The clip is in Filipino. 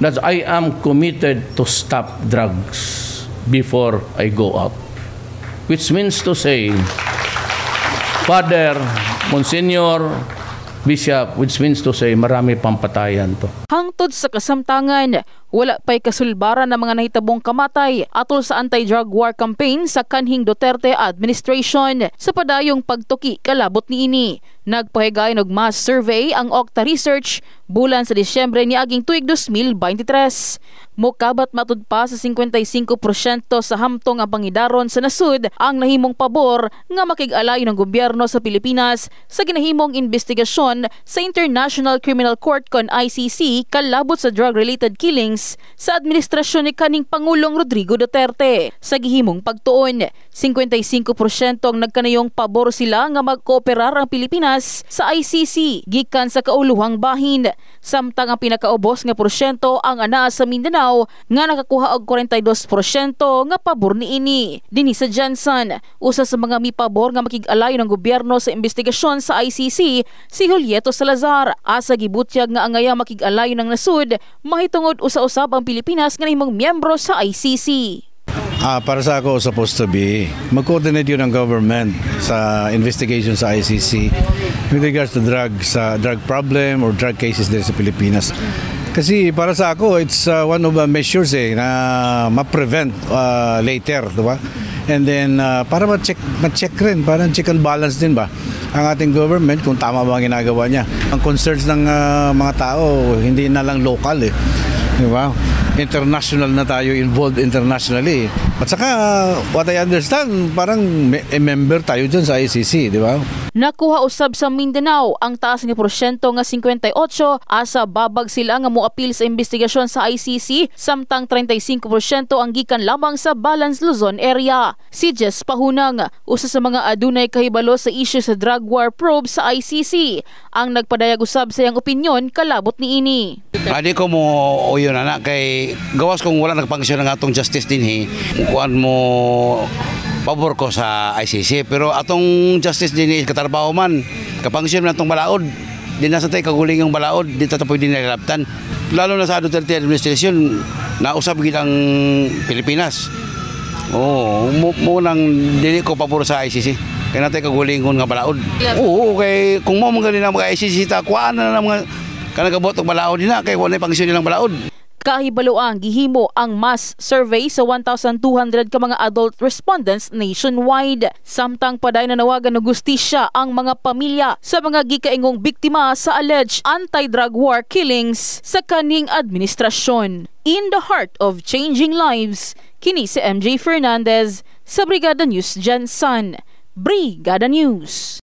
that I am committed to stop drugs before I go out. Which means to say, Father, Monsignor, Bishop, which means to say, marami pang patayan to. Hangtod sa kasamtangan, wala pa'y kasulbaran ng mga nahitabong kamatay atol sa anti-drug war campaign sa kanhing Duterte administration sa padayong pagtuki kalabot niini. Nagpahigay og mass survey ang Octa Research bulan sa Disyembre niaging tuig 2023. Mokabat matud pa sa 55% sa hamtong ang pangidaron sa nasud ang nahimong pabor nga makig-alay ng gobyerno sa Pilipinas sa ginahimong investigasyon sa International Criminal Court kon ICC kalabot sa drug-related killings sa administrasyon ni kaning Pangulong Rodrigo Duterte. Sa gihimong pagtuon, 55% ang nagkanayong pabor sila nga magkooperar ang Pilipinas sa ICC gikan sa kauluhang bahin, samtang ang pinakaubos nga porsyento ang anaa sa Mindanao nga nakakuha og 42% nga pabor niini. Dinhi sa Jansan, usa sa mga mipabor nga makig-alay ng gobyerno sa investigasyon sa ICC si Julieto Salazar. Asa gibutyag nga angaya makig-alay ng nasud mahitungod usa-usab ang Pilipinas nga nahimong miyembro sa ICC. Para sa ako, supposed to be, mag-coordinate yun ng government sa investigation sa ICC with regards to drug problem or drug cases there sa Pilipinas. Kasi para sa ako, it's one of the measures na ma-prevent later, diba? And then, para ma-check rin, parang check and balance din ba ang ating government kung tama ba ang ginagawa niya. Ang concerns ng mga tao, hindi na lang local diba? International na tayo, involved internationally. At saka, what I understand, parang member tayo dyan sa ICC, di ba? Nakuha usab sa Mindanao ang taas nga porsyento nga 58 asa babag sila nga moapil sa investigasyon sa ICC, samtang 35% ang gikan lamang sa Balance Luzon area. Si Jess Pahunang, usa sa mga adunay kahibalo sa issue sa drug war probe sa ICC, ang nagpadayag usab sa iyang opinyon kalabot niini. Adi ko mo o yun anak kay gawas kung wala nagpangsyon ng atong justice din kuan mo pabor ko sa ICC, pero atong justice din katrabaho man kapangsyon man atong balaod din nasa tay kaguling yung balaod di ta pwede nilabtan, lalo na sa Duterte administration nausab gid ang Pilipinas. Mo nang dili ko pabor sa ICC kay natay kaguling nga balaod. Kay kung mo man na mga ICC ta kuan na mga kanagabot og balaod dina kay wala pangsyon nilang balaod. Kahibaloang gihimo ang mass survey sa 1,200 ka mga adult respondents nationwide. Samtang paday nanawagan ng gustisya ang mga pamilya sa mga gikaingong biktima sa alleged anti-drug war killings sa kaning administrasyon. In the heart of changing lives, kini si MJ Fernandez sa Brigada News Jansan. Brigada News.